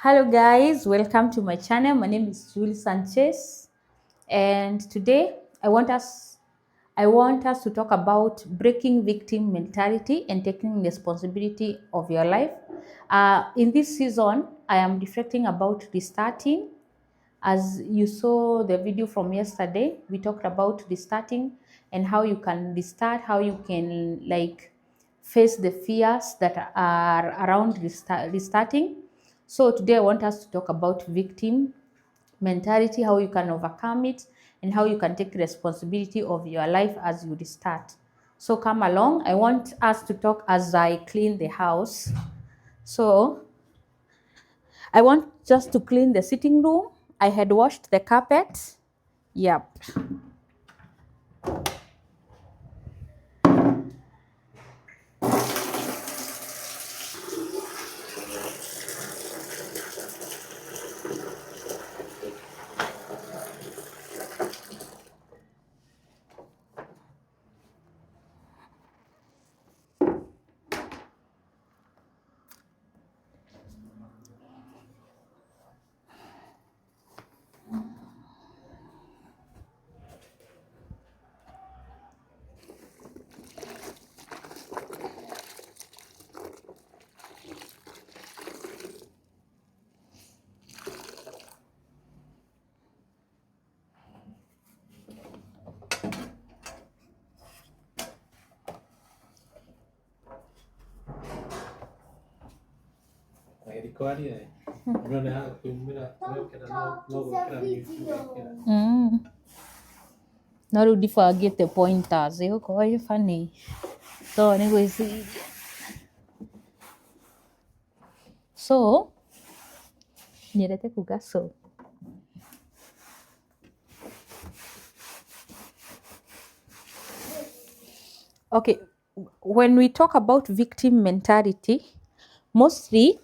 Hello guys, welcome to my channel. My name is Julie Sanchez, and today I want us to talk about breaking victim mentality and taking responsibility of your life. In this season, I am reflecting about restarting. As you saw the video from yesterday, we talked about restarting and how you can restart, how you can face the fears that are around restarting. So today I want us to talk about victim mentality, how you can overcome it, and how you can take responsibility of your life as you restart. So come along. I want us to talk as I clean the house. So I want just to clean the sitting room. I had washed the carpet. Yep. No rudi forget the pointers. Iko funny. So anyways, so nirete kuga so. Okay, when we talk about victim mentality, mostly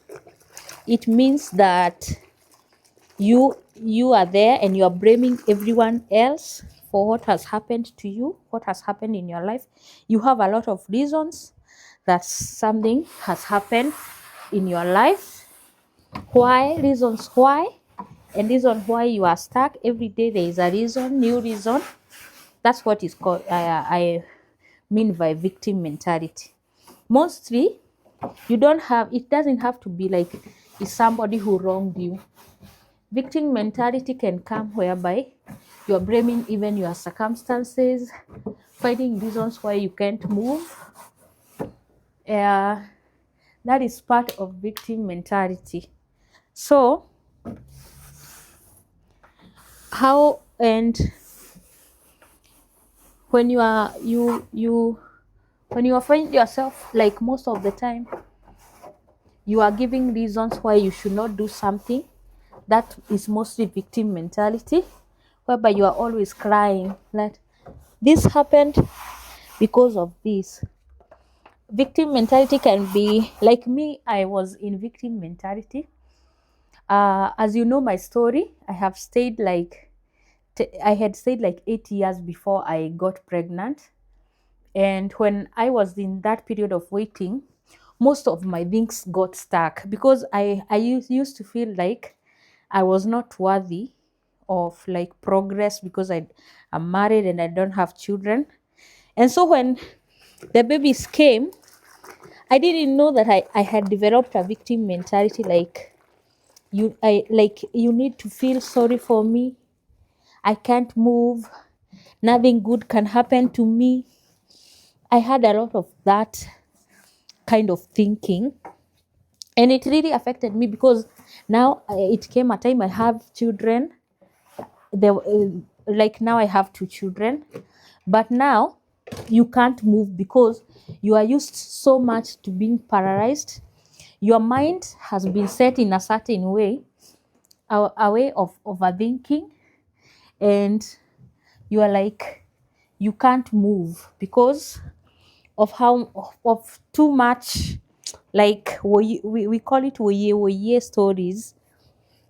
it means that you are there and you are blaming everyone else for what has happened to you, what has happened in your life. You have a lot of reasons that something has happened in your life. Reasons why, and reason why you are stuck. Every day there is a reason, new reason. That's what is called I mean by victim mentality. Mostly it doesn't have to be like it's somebody who wronged you. Victim mentality can come whereby you are blaming even your circumstances, finding reasons why you can't move. That is part of victim mentality. So how and when you are when you find yourself like most of the time you are giving reasons why you should not do something, that is mostly victim mentality, whereby you are always crying that this happened because of this. Victim mentality can be like me. I was in victim mentality. As you know my story, I had stayed like 8 years before I got pregnant. And when I was in that period of waiting, most of my things got stuck because I used to feel like I was not worthy of like progress because I'm married and I don't have children. And so when the babies came, I didn't know that I had developed a victim mentality, like you need to feel sorry for me. I can't move. Nothing good can happen to me. I had a lot of that kind of thinking, and it really affected me because now it came a time I have children. Like now I have 2 children, but now you can't move because you are used so much to being paralyzed. Your mind has been set in a certain way, a way of overthinking, and you are like you can't move because of of too much, like we call it woye stories.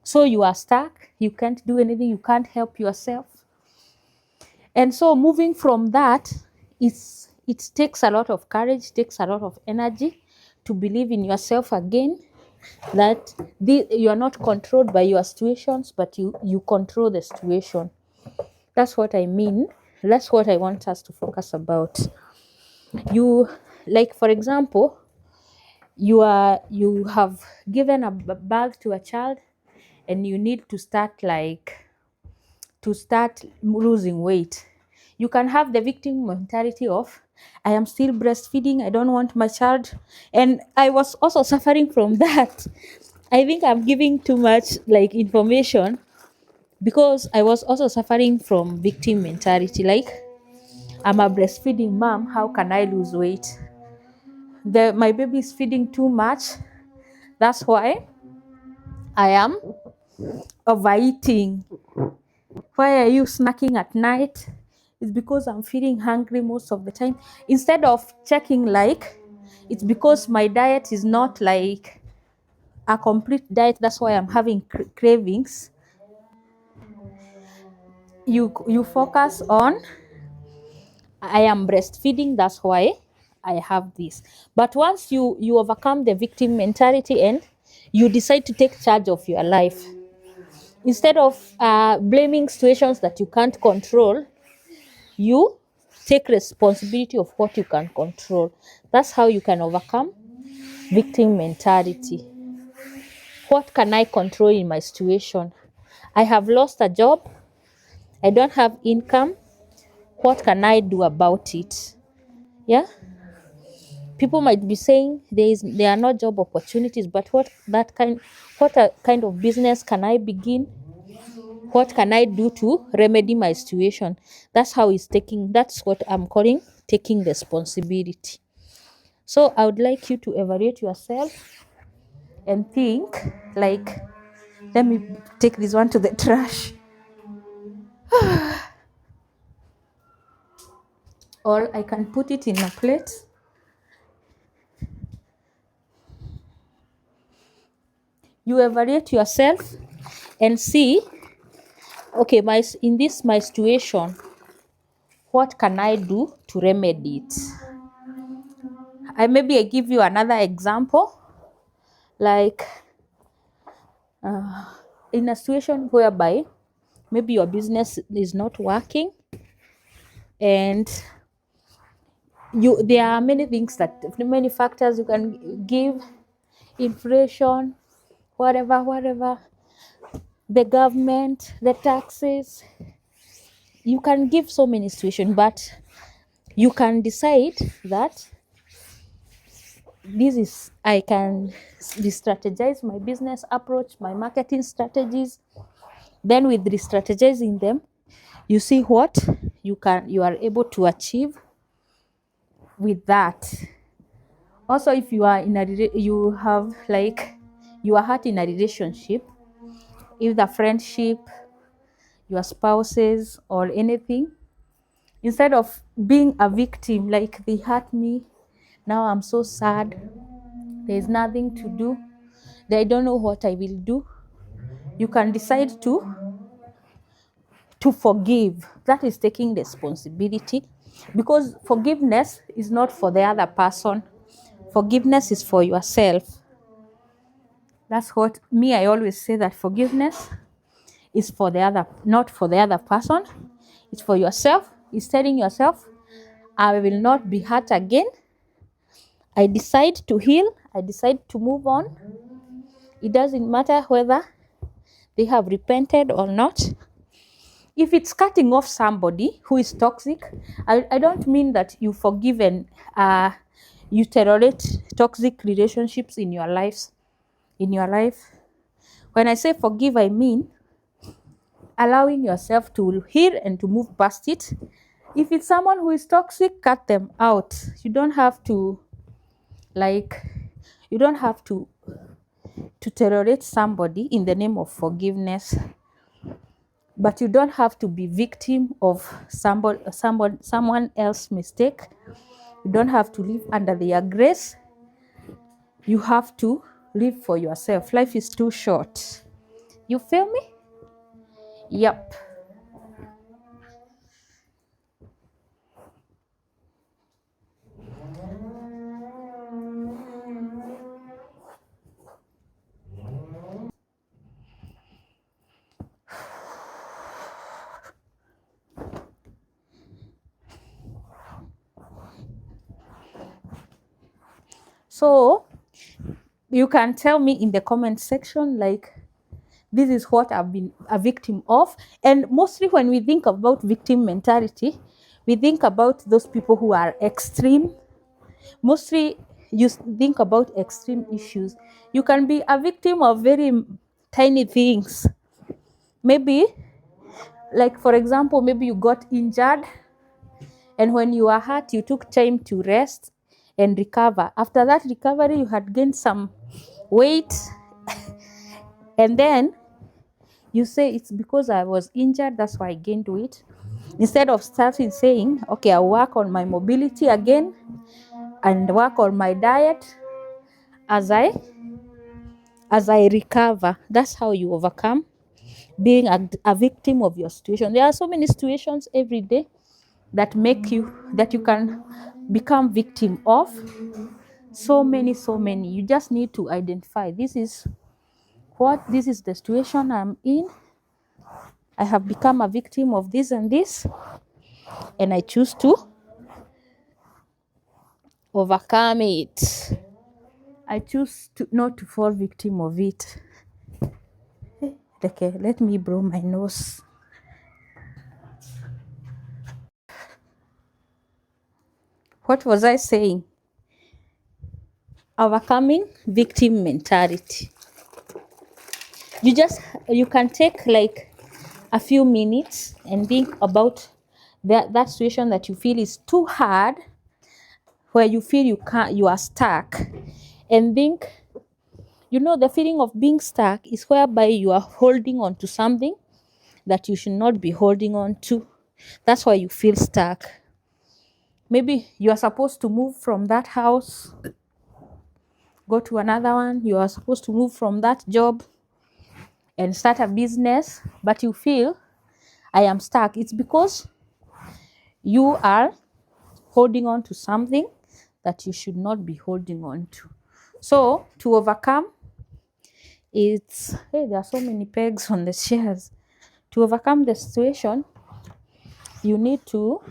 So you are stuck, you can't do anything, you can't help yourself. And so moving from that, it takes a lot of courage, takes a lot of energy to believe in yourself again, that you are not controlled by your situations, but you control the situation. That's what I mean. That's what I want us to focus about. You, like for example, you have given a bag to a child, and you need to start losing weight. You can have the victim mentality of, I am still breastfeeding, I don't want my child. And I was also suffering from that. I think I'm giving too much like information, because I was also suffering from victim mentality. Like, I'm a breastfeeding mom, how can I lose weight? My baby is feeding too much. That's why I am overeating. Why are you snacking at night? It's because I'm feeling hungry most of the time. Instead of checking, like, it's because my diet is not like a complete diet. That's why I'm having cravings. You focus on, I am breastfeeding, that's why I have this. But once you overcome the victim mentality and you decide to take charge of your life, instead of blaming situations that you can't control, you take responsibility of what you can control. That's how you can overcome victim mentality. What can I control in my situation? I have lost a job, I don't have income. What can I do about it? Yeah, people might be saying there are no job opportunities, but what a kind of business can I begin? What can I do to remedy my situation? That's what I'm calling taking responsibility. So I would like you to evaluate yourself and think, like, let me take this one to the trash, or I can put it in a plate. You evaluate yourself and see, okay, my situation, what can I do to remedy it? I give you another example, like in a situation whereby maybe your business is not working, and there are many factors you can give, inflation, whatever, the government, the taxes. You can give so many situations, but you can decide that I can re-strategize my business approach, my marketing strategies. Then with re-strategizing them, you see what you are able to achieve with that. Also, if you are you have like you are hurt in a relationship, either friendship, your spouses, or anything, instead of being a victim, like they hurt me, now I'm so sad, there's nothing to do, I don't know what I will do, you can decide to forgive. That is taking responsibility, because forgiveness is not for the other person, forgiveness is for yourself. That's what I always say, that forgiveness is for the other, not for the other person. It's for yourself. It's telling yourself, I will not be hurt again. I decide to heal. I decide to move on. It doesn't matter whether they have repented or not. If it's cutting off somebody who is toxic, I don't mean that you forgive and you tolerate toxic relationships in your life. When I say forgive, I mean allowing yourself to heal and to move past it. If it's someone who is toxic, cut them out. You don't have to like you don't have to tolerate somebody in the name of forgiveness, but you don't have to be victim of someone else's mistake. You don't have to live under their grace. You have to live for yourself. Life is too short. You feel me? Yep. So you can tell me in the comment section, like, this is what I've been a victim of. And mostly when we think about victim mentality, we think about those people who are extreme. Mostly you think about extreme issues. You can be a victim of very tiny things. Maybe, like for example, maybe you got injured, and when you were hurt, you took time to rest and recover. After that recovery, you had gained some weight, and then you say it's because I was injured, that's why I gained weight. Instead of starting saying, okay, I'll work on my mobility again and work on my diet as I recover. That's how you overcome being a victim of your situation. There are so many situations every day that you can become victim of. So many. You just need to identify, this is the situation I'm in. I have become a victim of this and this, and I choose to overcome it. I choose to not to fall victim of it. Okay, let me blow my nose. What was I saying? Overcoming victim mentality. You can take like a few minutes and think about that situation that you feel is too hard, where you feel you are stuck, and think, the feeling of being stuck is whereby you are holding on to something that you should not be holding on to. That's why you feel stuck. Maybe you are supposed to move from that house, go to another one. You are supposed to move from that job and start a business, but you feel, I am stuck. It's because you are holding on to something that you should not be holding on to. So to overcome, there are so many pegs on the chairs. To overcome the situation, you need to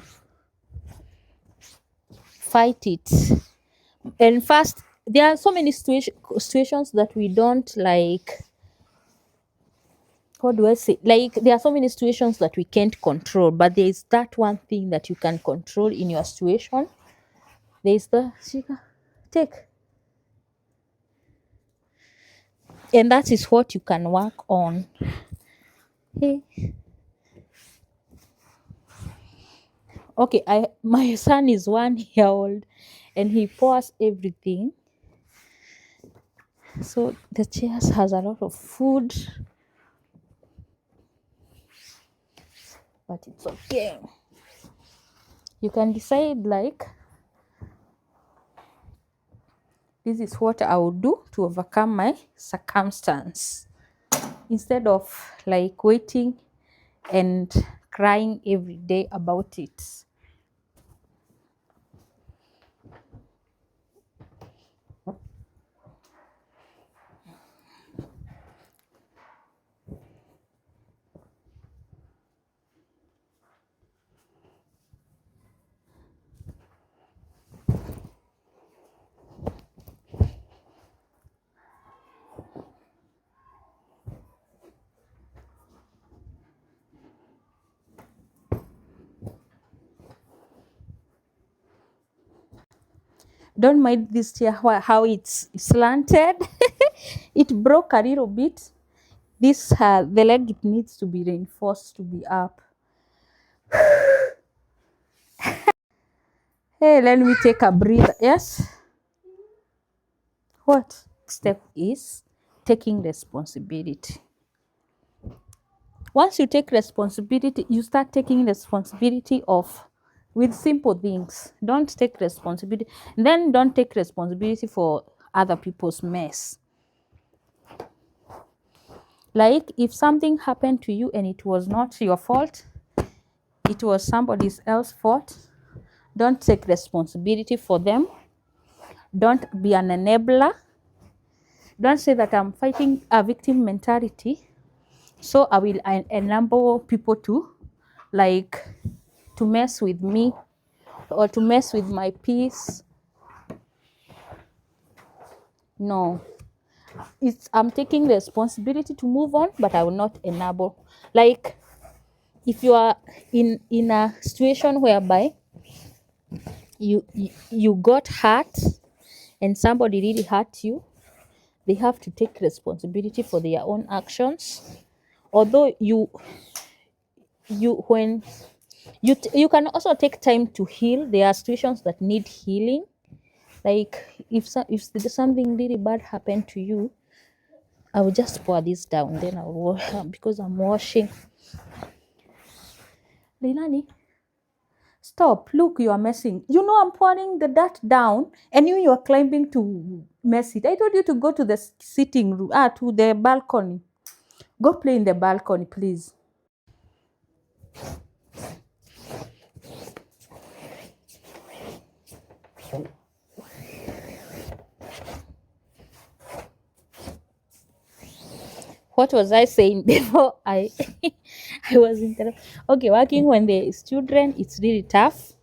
fight it. And first, there are so many situations that we don't like. What do I say? Like, there are so many situations that we can't control, but there is that one thing that you can control in your situation. There is the Shika, take. And that is what you can work on. Hey. Okay, my son is 1 year old and he pours everything. So the chairs has a lot of food, but it's okay. You can decide, like, this is what I will do to overcome my circumstance, instead of like waiting and crying every day about it. Don't mind this chair, how it's slanted. It broke a little bit. This the leg, it needs to be reinforced to be up. Hey, let me take a breather. Yes. What step is taking responsibility? Once you take responsibility, you start taking responsibility of with simple things. Don't take responsibility. Then don't take responsibility for other people's mess. Like, if something happened to you and it was not your fault, it was somebody else's fault, don't take responsibility for them. Don't be an enabler. Don't say that I'm fighting a victim mentality, so I will enable people to, like, to mess with me or to mess with my peace. No, I'm taking the responsibility to move on, but I will not enable. Like, if you are in a situation whereby you got hurt and somebody really hurt you, they have to take responsibility for their own actions. Although you when you can also take time to heal. There are situations that need healing. Like, if there's something really bad happened to you, I will just pour this down, then I'll wash because I'm washing. Leilani, stop. Look, you are messing. You know I'm pouring the dirt down and you are climbing to mess it. I told you to go to the sitting room, to the balcony. Go play in the balcony, please. What was I saying before I was interrupted? Okay, working when there is children, it's really tough.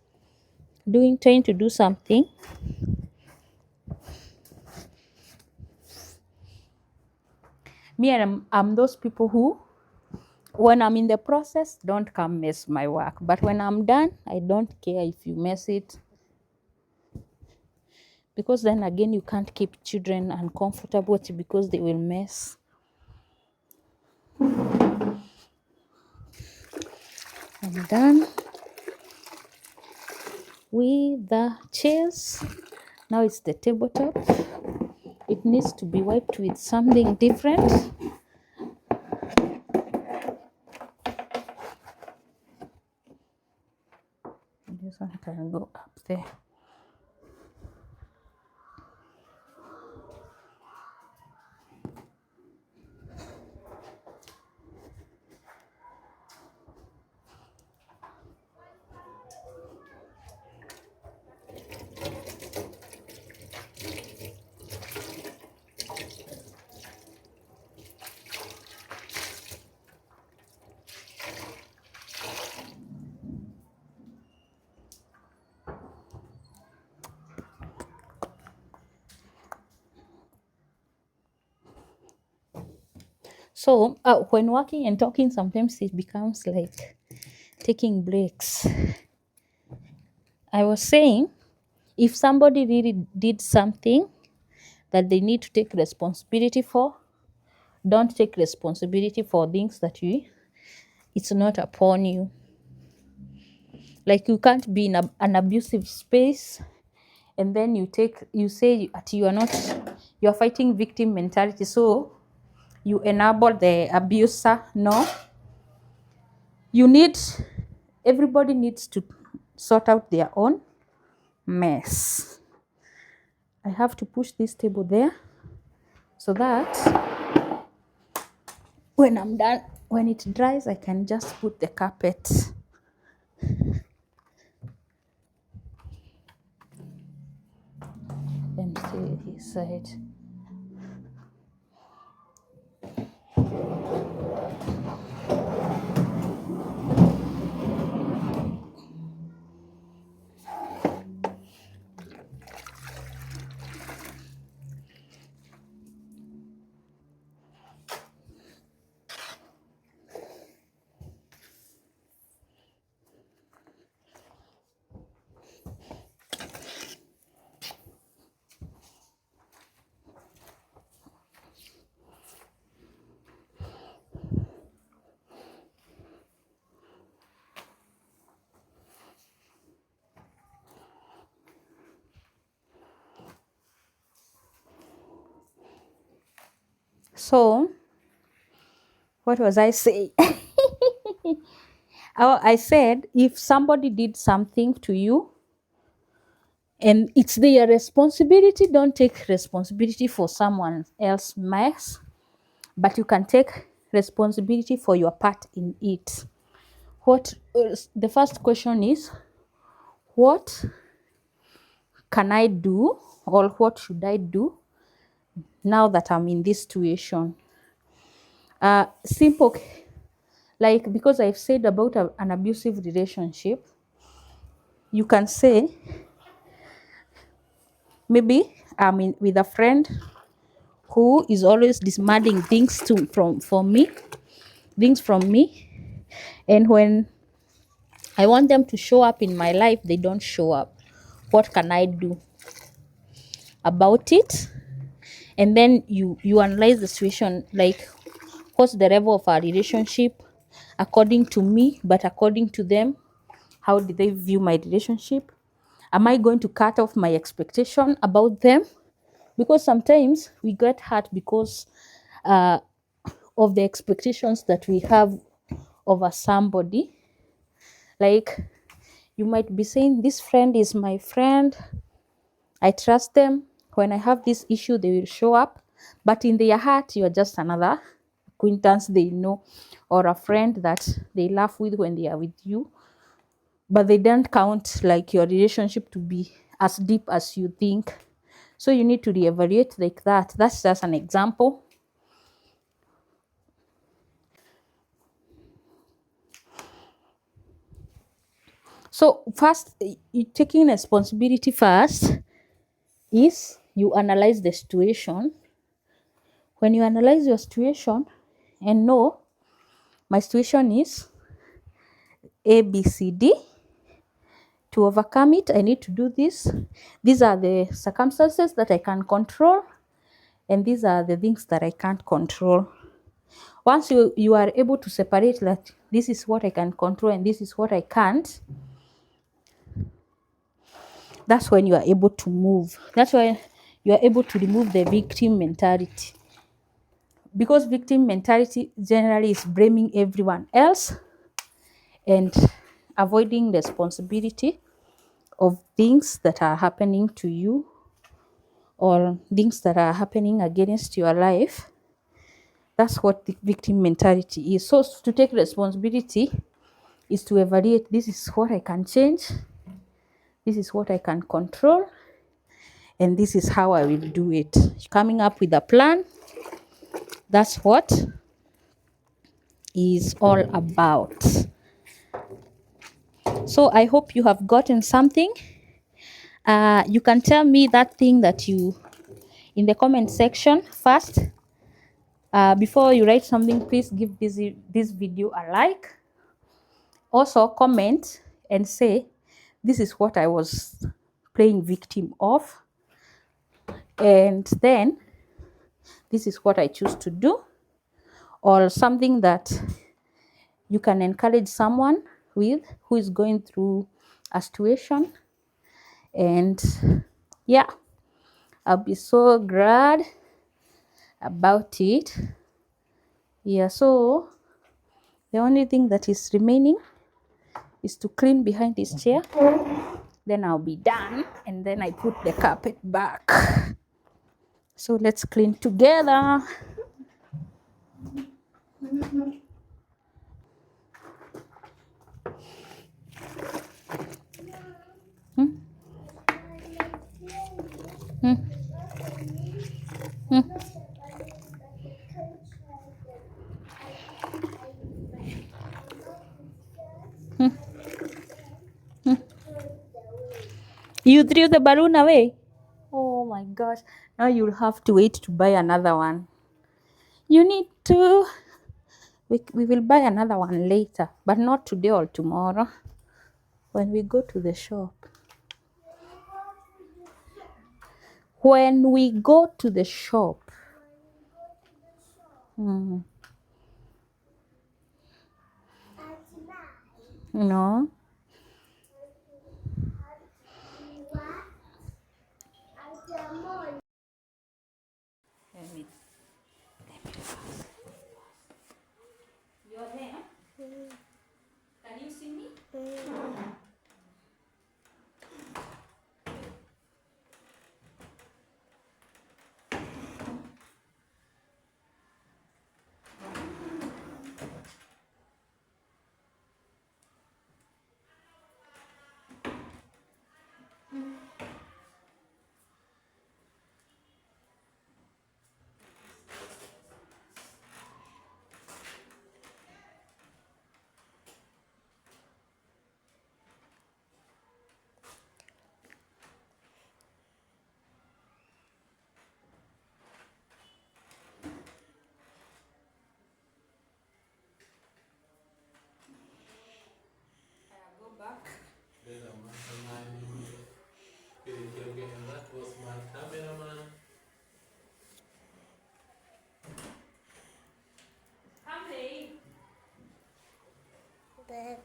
Trying to do something. Me, and I'm those people who, when I'm in the process, don't come mess my work. But when I'm done, I don't care if you mess it. Because then again, you can't keep children uncomfortable because they will mess. I'm done with the chairs. Now it's the tabletop. It needs to be wiped with something different. This one can go up there. So when working and talking, sometimes it becomes like taking breaks. I was saying, if somebody really did something that they need to take responsibility for, don't take responsibility for things that it's not upon you. Like, you can't be in an abusive space and then you say that you're fighting victim mentality, so you enable the abuser. No, everybody needs to sort out their own mess. I have to push this table there so that when I'm done, when it dries, I can just put the carpet. Let me see his side. So, what was I saying? I said, if somebody did something to you and it's their responsibility, don't take responsibility for someone else's mess, but you can take responsibility for your part in it. The first question is, what can I do, or what should I do now that I'm in this situation? Simple, like, because I've said about an abusive relationship, you can say, maybe I'm with a friend who is always demanding things from me, and when I want them to show up in my life, they don't show up. What can I do about it? And then you analyze the situation, like what's the level of our relationship according to me, but according to them, how do they view my relationship? Am I going to cut off my expectation about them? Because sometimes we get hurt because uh, of the expectations that we have over somebody. Like, you might be saying, this friend is my friend, I trust them. When I have this issue, they will show up. But in their heart, you are just another acquaintance they know, or a friend that they laugh with when they are with you. But they don't count like your relationship to be as deep as you think. So you need to reevaluate like that. That's just an example. So first, you taking responsibility first is you analyze the situation. When you analyze your situation and know my situation is A, B, C, D. To overcome it, I need to do this. These are the circumstances that I can control, and these are the things that I can't control. Once you are able to separate that this is what I can control and this is what I can't, that's when you are able to move. That's why you are able to remove the victim mentality. Because victim mentality generally is blaming everyone else and avoiding responsibility of things that are happening to you or things that are happening against your life. That's what the victim mentality is. So to take responsibility is to evaluate, this is what I can change, this is what I can control, and this is how I will do it. Coming up with a plan, that's what is all about. So I hope you have gotten something. You can tell me that thing that you in the comment section first. Before you write something, please give this video a like. Also comment and say, this is what I was playing victim of, and then this is what I choose to do, or something that you can encourage someone with who is going through a situation. And yeah, I'll be so glad about it. Yeah, so the only thing that is remaining is to clean behind this chair, then I'll be done, and then I put the carpet back. So let's clean together. You threw the balloon away? Oh my gosh. Now you'll have to wait to buy another one. You need to. We will buy another one later, but not today or tomorrow. When we go to the shop. When we go to the shop. No. You're there? Can you see me?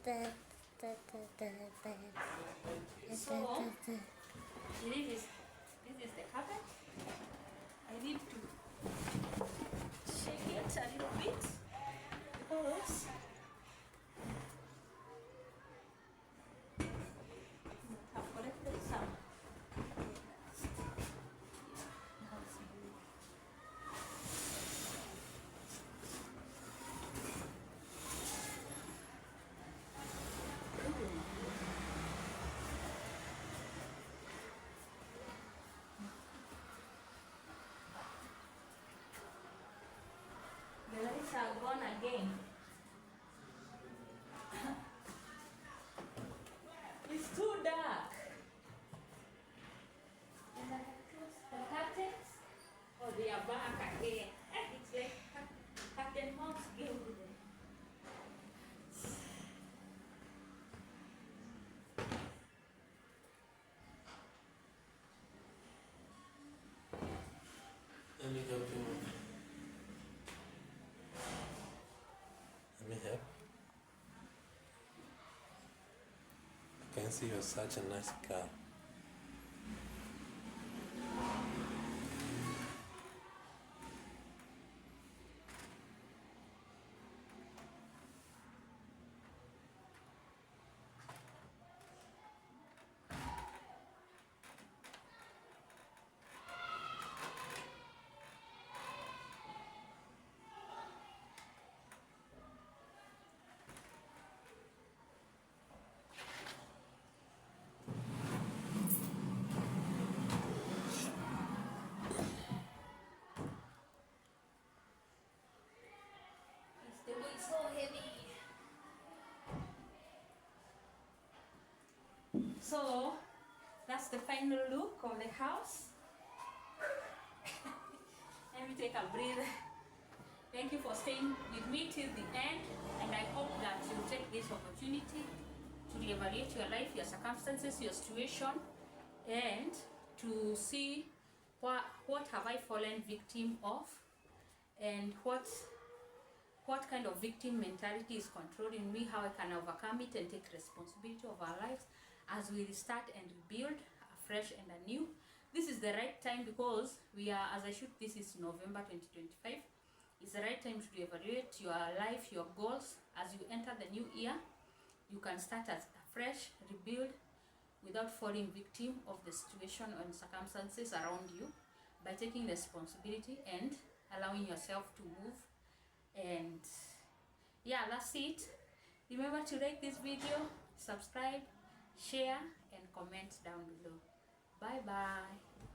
So, this is the carpet. I need to shake it a little bit because I've collected some. The lights are gone again. It's too dark. And I close the curtains. Oh, they are back again. It's like cat and mouse game today. Let me help you. Let me help. I can see you're such a nice girl. It's the way so heavy. So that's the final look of the house. Let me take a breather. Thank you for staying with me till the end, and I hope that you take this opportunity to reevaluate your life, your circumstances, your situation, and to see what have I fallen victim of, and what kind of victim mentality is controlling me, how I can overcome it and take responsibility of our lives as we restart and rebuild afresh and anew. This is the right time because we are, as I shoot this is November 2025. It's the right time to reevaluate your life, your goals. As you enter the new year, you can start as afresh, rebuild without falling victim of the situation and circumstances around you by taking responsibility and allowing yourself to move. And yeah, that's it. Remember to like this video, subscribe, share, and comment down below. Bye bye.